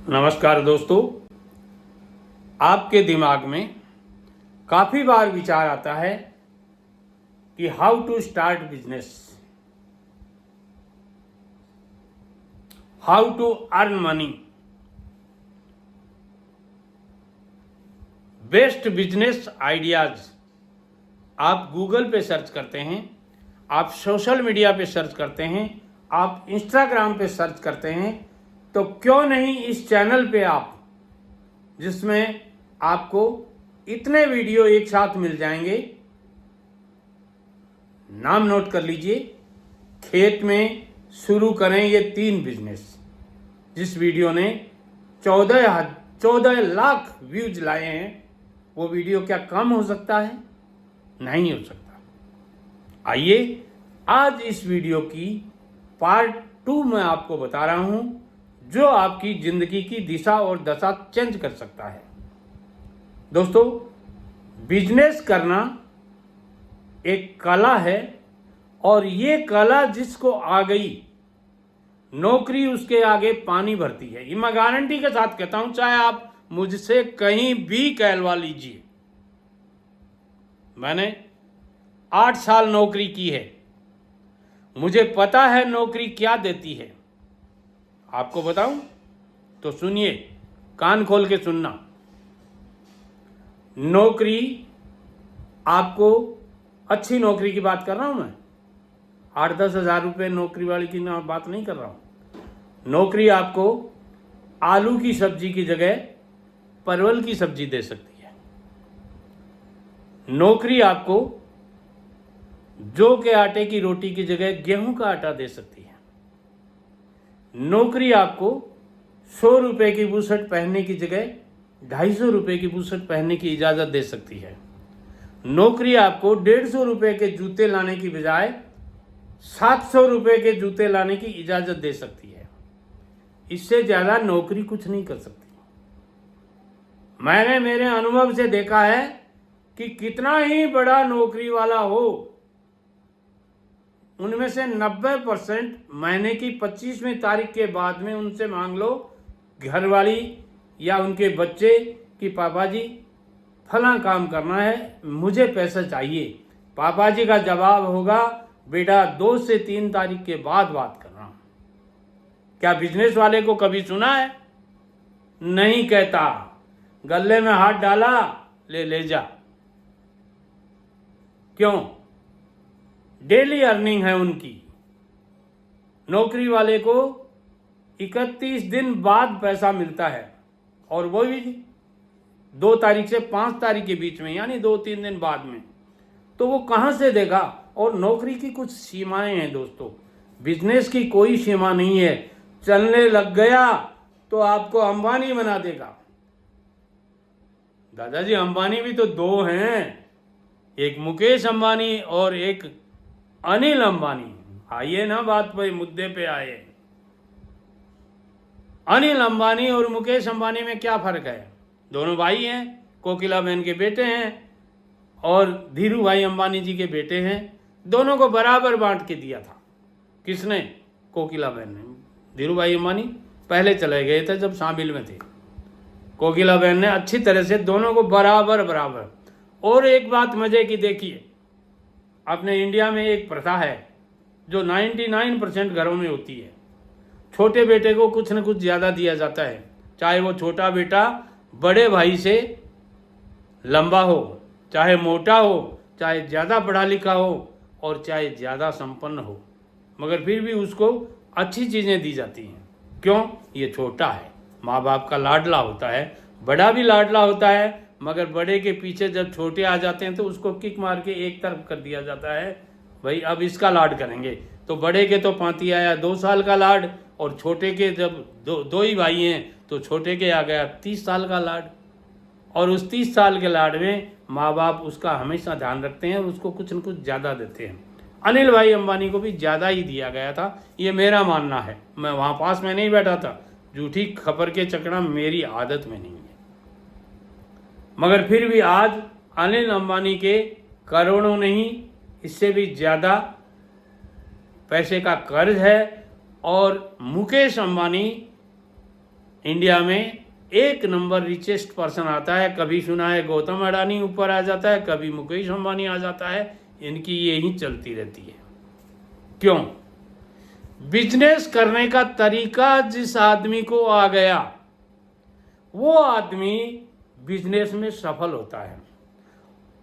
नमस्कार दोस्तों, आपके दिमाग में काफ़ी बार विचार आता है कि how to start business, how to earn money, best business ideas. आप गूगल पे सर्च करते हैं, आप सोशल मीडिया पे सर्च करते हैं, आप इंस्टाग्राम पे सर्च करते हैं, तो क्यों नहीं इस चैनल पे आप, जिसमें आपको इतने वीडियो एक साथ मिल जाएंगे। नाम नोट कर लीजिए, खेत में शुरू करें ये 3 बिजनेस। जिस वीडियो ने 14 लाख व्यूज लाए हैं, वो वीडियो क्या कम हो सकता है? नहीं हो सकता। आइए आज इस वीडियो की पार्ट 2 में आपको बता रहा हूं, जो आपकी जिंदगी की दिशा और दशा चेंज कर सकता है। दोस्तों, बिजनेस करना एक कला है, और ये कला जिसको आ गई, नौकरी उसके आगे पानी भरती है। ये मैं गारंटी के साथ कहता हूं, चाहे आप मुझसे कहीं भी कहलवा लीजिए। मैंने 8 साल नौकरी की है, मुझे पता है नौकरी क्या देती है। आपको बताऊं तो सुनिए, कान खोल के सुनना। नौकरी आपको, अच्छी नौकरी की बात कर रहा हूं मैं, 8-10 हज़ार रुपये नौकरी वाली की बात नहीं कर रहा हूं। नौकरी आपको आलू की सब्जी की जगह परवल की सब्जी दे सकती है। नौकरी आपको जौ के आटे की रोटी की जगह गेहूं का आटा दे सकती है। नौकरी आपको 100 रुपये की बुशर्ट पहनने की जगह 250 रुपये की बुशर्ट पहनने की इजाज़त दे सकती है। नौकरी आपको 150 रुपये के जूते लाने की बजाय 700 रुपये के जूते लाने की इजाज़त दे सकती है। इससे ज़्यादा नौकरी कुछ नहीं कर सकती। मैंने मेरे अनुभव से देखा है कि कितना ही बड़ा नौकरी वाला हो, उनमें से 90% महीने की 25वीं तारीख के बाद में उनसे मांग लो, घरवाली या उनके बच्चे, कि पापा जी फलां काम करना है, मुझे पैसा चाहिए। पापा जी का जवाब होगा, बेटा 2 से 3 तारीख के बाद बात करना। क्या बिजनेस वाले को कभी सुना है? नहीं कहता। गले में हाथ डाला, ले जा। क्यों? डेली अर्निंग है उनकी। नौकरी वाले को 31 दिन बाद पैसा मिलता है, और वो भी 2 तारीख से 5 तारीख के बीच में, यानी 2-3 दिन बाद में। तो वो कहाँ से देगा? और नौकरी की कुछ सीमाएं हैं दोस्तों, बिजनेस की कोई सीमा नहीं है। चलने लग गया तो आपको अंबानी बना देगा। दादाजी, अंबानी भी तो 2 हैं, एक मुकेश अंबानी और एक अनिल अंबानी। आइए ना बात पे, मुद्दे पे आए। अनिल अंबानी और मुकेश अंबानी में क्या फर्क है? दोनों भाई हैं, कोकिला बहन के बेटे हैं, और धीरू भाई अंबानी जी के बेटे हैं। दोनों को बराबर बांट के दिया था। किसने? कोकिला बहन ने। धीरू भाई अंबानी पहले चले गए थे जब शामिल में थे। कोकिला बहन ने अच्छी तरह से दोनों को बराबर। और एक बात मजे की देखिए, अपने इंडिया में एक प्रथा है जो 99% घरों में होती है। छोटे बेटे को कुछ न कुछ ज़्यादा दिया जाता है, चाहे वो छोटा बेटा बड़े भाई से लंबा हो, चाहे मोटा हो, चाहे ज़्यादा पढ़ा लिखा हो, और चाहे ज़्यादा संपन्न हो, मगर फिर भी उसको अच्छी चीज़ें दी जाती हैं। क्यों? ये छोटा है, माँ बाप का लाडला होता है। बड़ा भी लाडला होता है, मगर बड़े के पीछे जब छोटे आ जाते हैं तो उसको किक मार के एक तरफ कर दिया जाता है, भाई अब इसका लाड करेंगे। तो बड़े के तो पांती आया 2 साल का लाड, और छोटे के जब दो ही भाई हैं तो छोटे के आ गया 30 साल का लाड। और उस 30 साल के लाड में माँ बाप उसका हमेशा ध्यान रखते हैं और उसको कुछ न कुछ ज़्यादा देते हैं। अनिल भाई अंबानी को भी ज़्यादा ही दिया गया था, ये मेरा मानना है। मैं वहाँ पास में नहीं बैठा था, झूठी खबर के चकना मेरी आदत में नहीं है। मगर फिर भी आज अनिल अंबानी के करोड़ों नहीं, इससे भी ज़्यादा पैसे का कर्ज है, और मुकेश अंबानी इंडिया में 1 नंबर रिचेस्ट पर्सन आता है। कभी सुना है गौतम अडानी ऊपर आ जाता है, कभी मुकेश अंबानी आ जाता है। इनकी यही चलती रहती है। क्यों? बिजनेस करने का तरीका जिस आदमी को आ गया, वो आदमी बिजनेस में सफल होता है।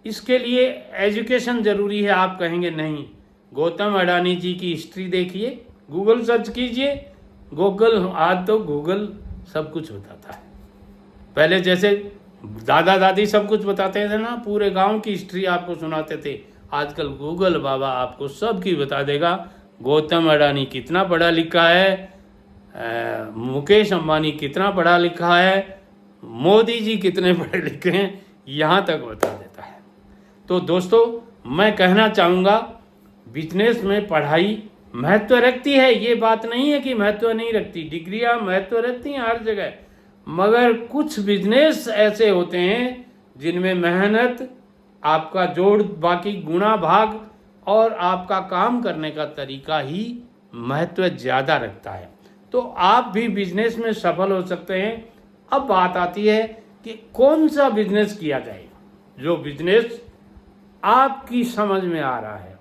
इसके लिए एजुकेशन जरूरी है। आप कहेंगे नहीं, गौतम अडानी जी की हिस्ट्री देखिए, गूगल सर्च कीजिए। आज तो गूगल सब कुछ बताता है। पहले जैसे दादा दादी सब कुछ बताते थे ना, पूरे गांव की हिस्ट्री आपको सुनाते थे। आजकल गूगल बाबा आपको सब की बता देगा। गौतम अडानी कितना पढ़ा लिखा है, मुकेश अंबानी कितना पढ़ा लिखा है, मोदी जी कितने पढ़े लिखे हैं, यहाँ तक बता देता है। तो दोस्तों, मैं कहना चाहूँगा, बिजनेस में पढ़ाई महत्व रखती है। ये बात नहीं है कि महत्व नहीं रखती, डिग्रियाँ महत्व रखती हैं हर जगह। मगर कुछ बिजनेस ऐसे होते हैं जिनमें मेहनत, आपका जोड़ बाकी गुणा भाग और आपका काम करने का तरीका ही महत्व ज़्यादा रखता है। तो आप भी बिजनेस में सफल हो सकते हैं। अब बात आती है कि कौन सा बिजनेस किया जाए, जो बिजनेस आपकी समझ में आ रहा है।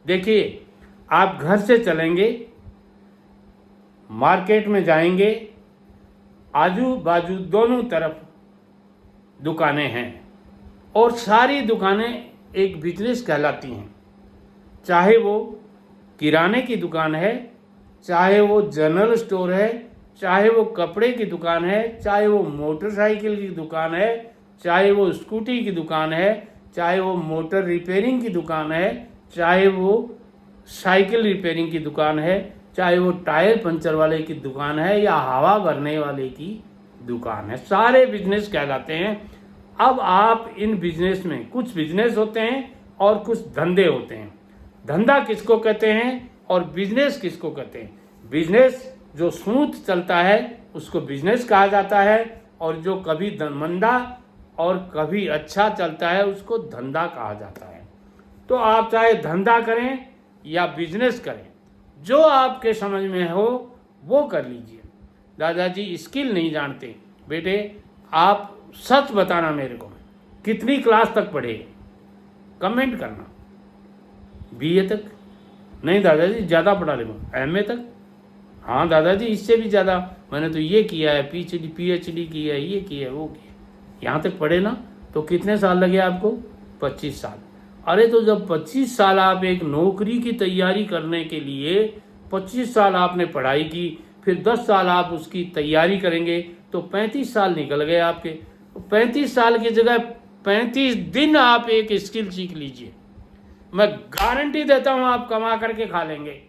देखिए, आप घर से चलेंगे, मार्केट में जाएंगे, आजू बाजू दोनों तरफ दुकानें हैं और सारी दुकानें एक बिजनेस कहलाती हैं। चाहे वो किराने की दुकान है, चाहे वो जनरल स्टोर है, चाहे वो कपड़े की दुकान है, चाहे वो मोटरसाइकिल की दुकान है, चाहे वो स्कूटी की दुकान है, चाहे वो मोटर रिपेयरिंग की दुकान है, चाहे वो साइकिल रिपेयरिंग की दुकान है, चाहे वो टायर पंचर वाले की दुकान है या हवा भरने वाले की दुकान है, सारे बिजनेस कहलाते हैं। अब आप इन बिजनेस में, कुछ बिजनेस होते हैं और कुछ धंधे होते हैं। धंधा किसको कहते हैं और बिजनेस किसको कहते हैं? बिजनेस जो स्मूथ चलता है उसको बिजनेस कहा जाता है, और जो कभी मंदा और कभी अच्छा चलता है उसको धंधा कहा जाता है। तो आप चाहे धंधा करें या बिजनेस करें, जो आपके समझ में हो वो कर लीजिए। दादाजी स्किल नहीं जानते। बेटे, आप सच बताना मेरे को, कितनी क्लास तक पढ़े? कमेंट करना। बीए तक? नहीं दादाजी, ज़्यादा पढ़ा लिखा। एमए तक? हाँ दादाजी, इससे भी ज़्यादा। मैंने तो ये किया है, पीएचडी किया है, ये किया है, वो किया। यहाँ तक पढ़े ना? तो कितने साल लगे आपको? 25 साल। अरे तो जब 25 साल आप एक नौकरी की तैयारी करने के लिए 25 साल आपने पढ़ाई की, फिर 10 साल आप उसकी तैयारी करेंगे, तो 35 साल निकल गए आपके। 35 साल की जगह 35 दिन आप एक स्किल सीख लीजिए, मैं गारंटी देता हूं आप कमा करके खा लेंगे।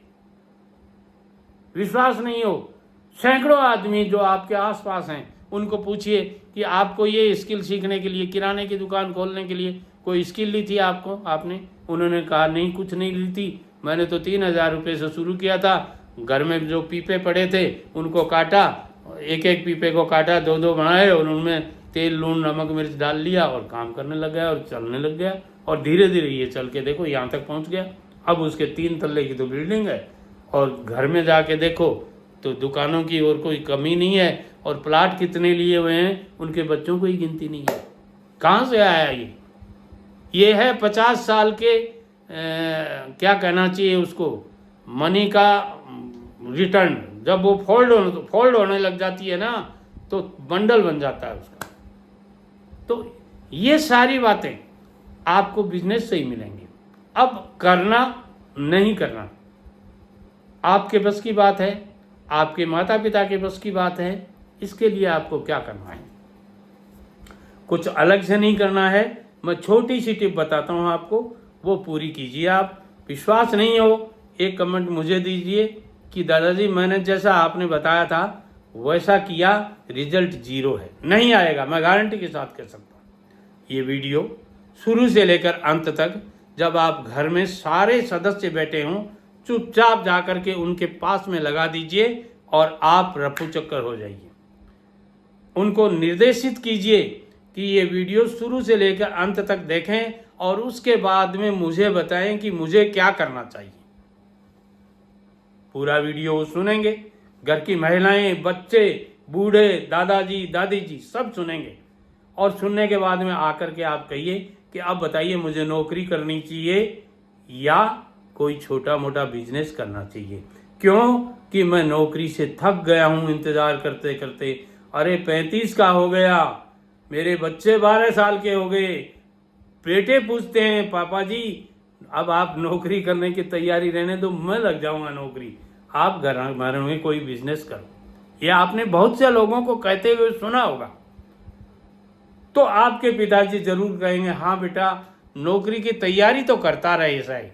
विश्वास नहीं हो, सैकड़ों आदमी जो आपके आसपास हैं उनको पूछिए कि आपको ये स्किल सीखने के लिए, किराने की दुकान खोलने के लिए कोई स्किल ली थी आपने? उन्होंने कहा नहीं, कुछ नहीं ली थी, मैंने तो 3,000 रुपये से शुरू किया था। घर में जो पीपे पड़े थे उनको काटा, एक एक पीपे को काटा, 2-2 बनाए और उनमें तेल, लून, नमक, मिर्च डाल लिया और काम करने लग गया और चलने लग गया। और धीरे धीरे ये चल के देखो यहाँ तक पहुँच गया। अब उसके 3 तल्ले की तो बिल्डिंग है, और घर में जाके देखो तो दुकानों की और कोई कमी नहीं है, और प्लाट कितने लिए हुए हैं उनके बच्चों को ही गिनती नहीं है। कहाँ से आया ये है 50 साल के क्या कहना चाहिए उसको, मनी का रिटर्न। जब वो फोल्ड होने लग जाती है ना, तो बंडल बन जाता है उसका। तो ये सारी बातें आपको बिजनेस से ही मिलेंगी। अब करना नहीं करना आपके बस की बात है, आपके माता पिता के बस की बात है। इसके लिए आपको क्या करना है, कुछ अलग से नहीं करना है। मैं छोटी सी टिप बताता हूँ आपको, वो पूरी कीजिए आप। विश्वास नहीं हो, एक कमेंट मुझे दीजिए कि दादाजी मैंने जैसा आपने बताया था वैसा किया, रिजल्ट 0 है। नहीं आएगा, मैं गारंटी के साथ कह सकता हूँ। ये वीडियो शुरू से लेकर अंत तक, जब आप घर में सारे सदस्य बैठे हों, चुपचाप जाकर के उनके पास में लगा दीजिए और आप रफू चक्कर हो जाइए। उनको निर्देशित कीजिए कि ये वीडियो शुरू से लेकर अंत तक देखें और उसके बाद में मुझे बताएं कि मुझे क्या करना चाहिए। पूरा वीडियो वो सुनेंगे, घर की महिलाएं, बच्चे, बूढ़े, दादाजी, दादी जी सब सुनेंगे। और सुनने के बाद में आकर के आप कहिए कि अब बताइए मुझे नौकरी करनी चाहिए या कोई छोटा मोटा बिजनेस करना चाहिए। क्यों कि मैं नौकरी से थक गया हूँ इंतज़ार करते करते। अरे 35 का हो गया, मेरे बच्चे 12 साल के हो गए, बेटे पूछते हैं पापा जी अब आप नौकरी करने की तैयारी रहने दो, मैं लग जाऊंगा नौकरी, आप घर में कोई बिजनेस करो। ये आपने बहुत से लोगों को कहते हुए सुना होगा। तो आपके पिताजी जरूर कहेंगे हाँ बेटा नौकरी की तैयारी तो करता रहे ऐसा ही,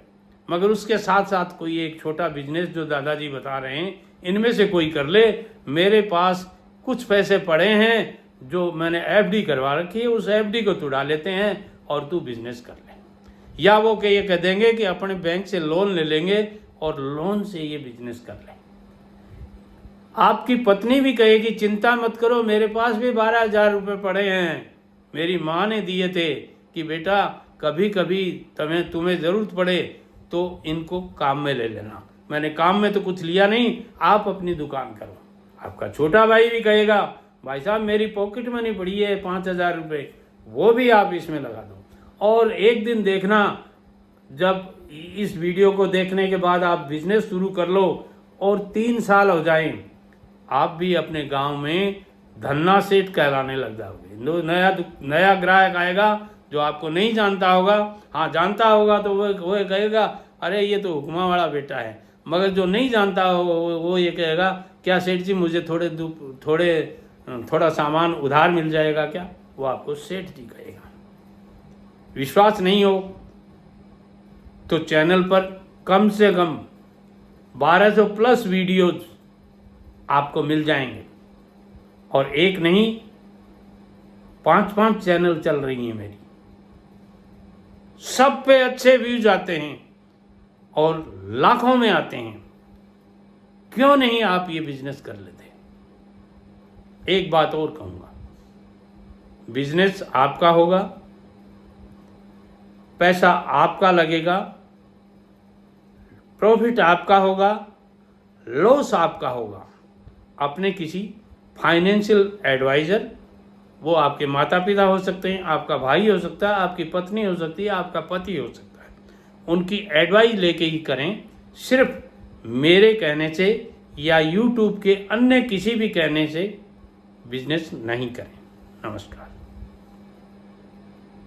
मगर उसके साथ साथ कोई एक छोटा बिजनेस जो दादाजी बता रहे हैं इनमें से कोई कर ले। मेरे पास कुछ पैसे पड़े हैं जो मैंने एफडी करवा रखी है, उस एफडी को तू डाल लेते हैं और तू बिजनेस कर ले। या वो ये कह देंगे कि अपने बैंक से लोन ले लेंगे और लोन से ये बिजनेस कर ले। आपकी पत्नी भी कहेगी चिंता मत करो, मेरे पास भी 12,000 रुपये पड़े हैं, मेरी माँ ने दिए थे कि बेटा कभी कभी तुम्हें ज़रूरत पड़े तो इनको काम में ले लेना। मैंने काम में तो कुछ लिया नहीं, आप अपनी दुकान करो। आपका छोटा भाई भी कहेगा भाई साहब मेरी पॉकेट मनी पड़ी है 5,000 रुपये, वो भी आप इसमें लगा दो। और एक दिन देखना जब इस वीडियो को देखने के बाद आप बिजनेस शुरू कर लो और 3 साल हो जाएं, आप भी अपने गांव में धन्ना सेठ कहलाने लग जाओगे। नया ग्राहक आएगा जो आपको नहीं जानता होगा, हाँ जानता होगा तो वो कहेगा अरे ये तो हुक्मा वाला बेटा है, मगर जो नहीं जानता हो वो ये कहेगा क्या सेठ जी मुझे थोड़ा सामान उधार मिल जाएगा क्या, वो आपको सेठ जी कहेगा। विश्वास नहीं हो तो चैनल पर कम से कम 1200 प्लस वीडियोज आपको मिल जाएंगे, और एक नहीं 5-5 चैनल चल रही हैं मेरी, सब पे अच्छे व्यूज आते हैं और लाखों में आते हैं। क्यों नहीं आप ये बिजनेस कर लेते। एक बात और कहूंगा, बिजनेस आपका होगा, पैसा आपका लगेगा, प्रॉफिट आपका होगा, लॉस आपका होगा। अपने किसी फाइनेंशियल एडवाइज़र, वो आपके माता पिता हो सकते हैं, आपका भाई हो सकता है, आपकी पत्नी हो सकती है, आपका पति हो सकता है, उनकी एडवाइस लेके ही करें। सिर्फ मेरे कहने से या यूट्यूब के अन्य किसी भी कहने से बिजनेस नहीं करें। नमस्कार।